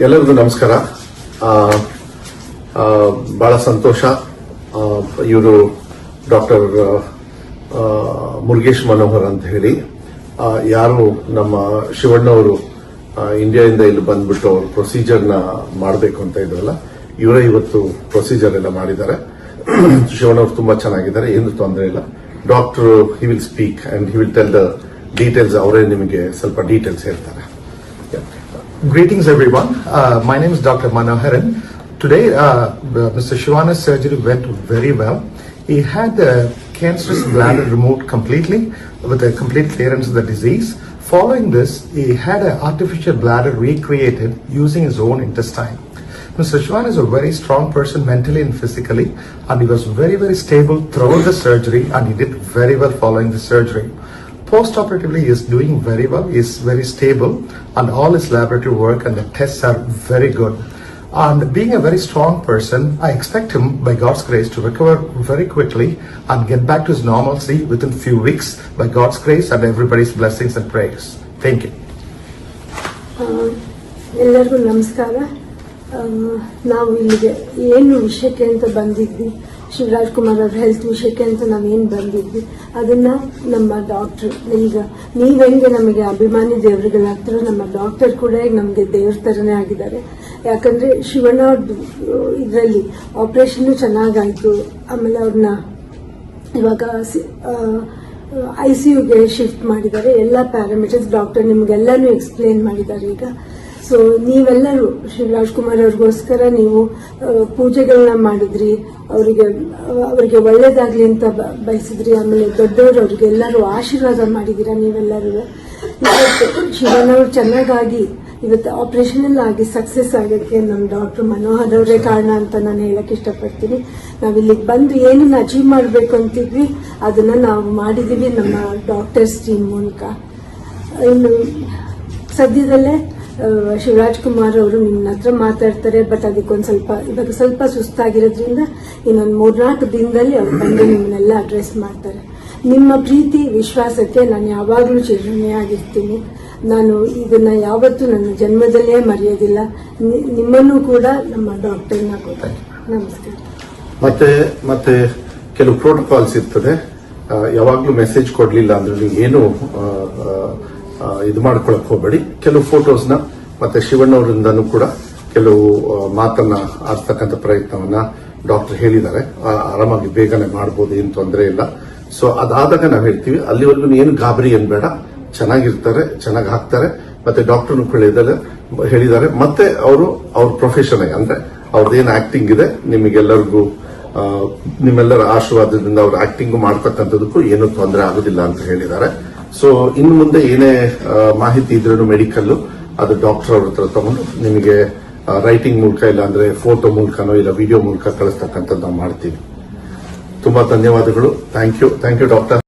ಎಲ್ಲರಿಗೂ ನಮಸ್ಕಾರ. ಬಹಳ ಸಂತೋಷ. ಇವರು ಡಾಕ್ಟರ್ ಮುರುಗೇಶ್ ಮನೋಹರ್ ಅಂತ ಹೇಳಿ ಯಾರು ನಮ್ಮ ಶಿವಣ್ಣವರು ಇಂಡಿಯಾದಿಂದ ಇಲ್ಲಿ ಬಂದ್ಬಿಟ್ಟು ಅವರು ಪ್ರೊಸೀಜರ್ನ ಮಾಡಬೇಕು ಅಂತ ಇದ್ರಲ್ಲ, ಇವರೇ ಇವತ್ತು ಪ್ರೊಸೀಜರ್ ಎಲ್ಲ ಮಾಡಿದ್ದಾರೆ. ಶಿವಣ್ಣವರು ತುಂಬಾ ಚೆನ್ನಾಗಿದ್ದಾರೆ, ಏನು ತೊಂದರೆ ಇಲ್ಲ. Doctor he will speak and he will tell the details. ಅವರೇ ನಿಮಗೆ ಸ್ವಲ್ಪ ಡೀಟೇಲ್ಸ್ ಹೇಳ್ತಾರೆ. Greetings everyone. My name is Dr. Manoharan. Today, Mr. Shivana's surgery went very well. He had the cancerous bladder removed completely with a complete clearance of the disease. Following this, he had an artificial bladder recreated using his own intestine. Mr. Shivana is a very strong person mentally and physically, and he was very, very stable throughout the surgery, and he did very well following the surgery. Post-operatively, he is doing very well. He is very stable, and all his laboratory work and the tests are very good. And being a very strong person, I expect him, by God's grace, to recover very quickly and get back to his normalcy within few weeks, by God's grace and everybody's blessings and prayers. Thank you. ಎಲ್ಲರಿಗೂ ನಮಸ್ಕಾರ. ನಾವು ಇಲ್ಲಿಗೆ ಏನು ವಿಷಯಕ್ಕೆ ಅಂತ ಬಂದಿದ್ವಿ, ಶಿವರಾಜ್ ಕುಮಾರ್ ಅವ್ರ health ವಿಷಯಕ್ಕೆ ಅಂತ ನಾವೇನು ಬಂದಿದ್ವಿ, ಅದನ್ನ ನಮ್ಮ ಡಾಕ್ಟರ್, ಈಗ ನೀವ್ ಹೆಂಗೆ ನಮಗೆ ಅಭಿಮಾನಿ ದೇವರುಗಳಾಗ್ತಾರೋ, ನಮ್ಮ ಡಾಕ್ಟರ್ ಕೂಡ ಈಗ ನಮಗೆ ದೇವ್ರ ತರನೇ ಆಗಿದ್ದಾರೆ. ಯಾಕಂದ್ರೆ ಶಿವಣ್ಣ ಅವ್ರದ್ದು ಇದರಲ್ಲಿ ಆಪರೇಷನ್ ಚೆನ್ನಾಗಾಯ್ತು. ಆಮೇಲೆ ಅವ್ರನ್ನ ಇವಾಗ ICUಗೆ ಶಿಫ್ಟ್ ಮಾಡಿದ್ದಾರೆ. ಎಲ್ಲ ಪ್ಯಾರಾಮೀಟರ್ಸ್ ಡಾಕ್ಟರ್ ನಿಮ್ಗೆಲ್ಲಾನು ಎಕ್ಸ್ಪ್ಲೇನ್ ಮಾಡಿದ್ದಾರೆ. ಈಗ ಸೊ ನೀವೆಲ್ಲರೂ ಶಿವರಾಜ್ ಕುಮಾರ್ ಅವ್ರಿಗೋಸ್ಕರ ನೀವು ಪೂಜೆಗಳನ್ನ ಮಾಡಿದ್ರಿ, ಅವರಿಗೆ ಒಳ್ಳೇದಾಗ್ಲಿ ಅಂತ ಬಯಸಿದ್ರಿ. ಆಮೇಲೆ ದೊಡ್ಡವರು ಅವ್ರಿಗೆ ಎಲ್ಲರೂ ಆಶೀರ್ವಾದ ಮಾಡಿದೀರಾ ನೀವೆಲ್ಲರೂ. ಇವತ್ತು ಶಿವನವ್ರು ಚೆನ್ನಾಗಾಗಿ ಇವತ್ತು ಆಪರೇಷನ್ ಎಲ್ಲ ಆಗಿ ಸಕ್ಸಸ್ ಆಗೋಕ್ಕೆ ನಮ್ಮ ಡಾಕ್ಟರ್ ಮನೋಹರ್ ಅವರೇ ಕಾರಣ ಅಂತ ನಾನು ಹೇಳಕ್ ಇಷ್ಟಪಡ್ತೀನಿ. ನಾವಿಲ್ಲಿಗೆ ಬಂದು ಏನನ್ನ ಅಚೀವ್ ಮಾಡಬೇಕು ಅಂತಿದ್ವಿ ಅದನ್ನ ನಾವು ಮಾಡಿದೀವಿ ನಮ್ಮ ಡಾಕ್ಟರ್ಸ್ ಟೀಮ್ ಮೂಲಕ. ಇನ್ನು ಸದ್ಯದಲ್ಲೇ ಶಿವರಾಜ್ ಕುಮಾರ್ ಅವರು ನಿಮ್ಮ ಹತ್ರ ಮಾತಾಡ್ತಾರೆ. ಬಟ್ ಇವಾಗ ಸ್ವಲ್ಪ ಸುಸ್ತಾಗಿರೋದ್ರಿಂದ ಇನ್ನೊಂದು 3-4 ದಿನದಲ್ಲಿ ಅವ್ರು ಬಂದು ನಿಮ್ಮನ್ನೆಲ್ಲ ಅಡ್ರೆಸ್ ಮಾಡ್ತಾರೆ. ನಿಮ್ಮ ಪ್ರೀತಿ ವಿಶ್ವಾಸಕ್ಕೆ ನಾನು ಯಾವಾಗಲೂ ಚಿರಋಣಿಯಾಗಿರ್ತೀನಿ. ನಾನು ಇದನ್ನ ಯಾವತ್ತೂ ನನ್ನ ಜನ್ಮದಲ್ಲೇ ಮರೆಯೋದಿಲ್ಲ. ನಿಮ್ಮನ್ನು ಕೂಡ ನಮ್ಮ ಡಾಕ್ಟರ್ನ ಕೊಡ್ತಾರೆ. ನಮಸ್ಕಾರ. ಮತ್ತೆ ಕೆಲವು ಪ್ರೋಟೋಕಾಲ್ಸ್ ಇರ್ತದೆ. ಯಾವಾಗ್ಲೂ ಮೆಸೇಜ್ ಕೊಡ್ಲಿಲ್ಲ ಅಂದ್ರೆ ನೀವು ಏನು ಇದು ಮಾಡ್ಕೊಳಕ್ ಹೋಗಬೇಡಿ. ಕೆಲವು ಫೋಟೋಸ್ನ ಮತ್ತೆ ಶಿವಣ್ಣವರಿಂದನೂ ಕೂಡ ಕೆಲವು ಮಾತನ್ನ ಆಡ್ತಕ್ಕಂಥ ಪ್ರಯತ್ನವನ್ನ ಡಾಕ್ಟರ್ ಹೇಳಿದ್ದಾರೆ. ಆರಾಮಾಗಿ ಬೇಗನೆ ಮಾಡಬಹುದು, ಏನು ತೊಂದರೆ ಇಲ್ಲ. ಸೊ ಅದಾದಾಗ ನಾವು ಹೇಳ್ತೀವಿ, ಅಲ್ಲಿವರೆಗೂ ಏನು ಗಾಬರಿ ಏನ್ ಬೇಡ, ಚೆನ್ನಾಗಿರ್ತಾರೆ, ಚೆನ್ನಾಗಿ ಹಾಕ್ತಾರೆ. ಮತ್ತೆ ಡಾಕ್ಟರ್ನು ಹೇಳಿದ್ದಾರೆ. ಮತ್ತೆ ಅವ್ರ ಪ್ರೊಫೆಷನ್ ಅಂದ್ರೆ ಅವ್ರದ್ದೇನು ಆಕ್ಟಿಂಗ್ ಇದೆ, ನಿಮಗೆಲ್ಲರಿಗೂ ನಿಮ್ಮೆಲ್ಲರ ಆಶೀರ್ವಾದದಿಂದ ಅವ್ರ ಆಕ್ಟಿಂಗ್ ಮಾಡ್ತಕ್ಕಂಥದಕ್ಕೂ ಏನೂ ತೊಂದರೆ ಆಗೋದಿಲ್ಲ ಅಂತ ಹೇಳಿದ್ದಾರೆ. ಸೊ ಇನ್ನು ಮುಂದೆ ಏನೇ ಮಾಹಿತಿ ಇದ್ರೂ ಮೆಡಿಕಲ್ ಅದು ಡಾಕ್ಟರ್ ಅವ್ರ ಹತ್ರ ತಗೊಂಡು ನಿಮಗೆ ರೈಟಿಂಗ್ ಮೂಲಕ ಇಲ್ಲ ಅಂದ್ರೆ ಫೋಟೋ ಮೂಲಕನೋ ಇಲ್ಲ ವಿಡಿಯೋ ಮೂಲಕ ಕಳಿಸ್ತಕ್ಕಂಥದ್ದು ನಾವು ಮಾಡ್ತೀವಿ. ತುಂಬಾ ಧನ್ಯವಾದಗಳು. Thank you doctor.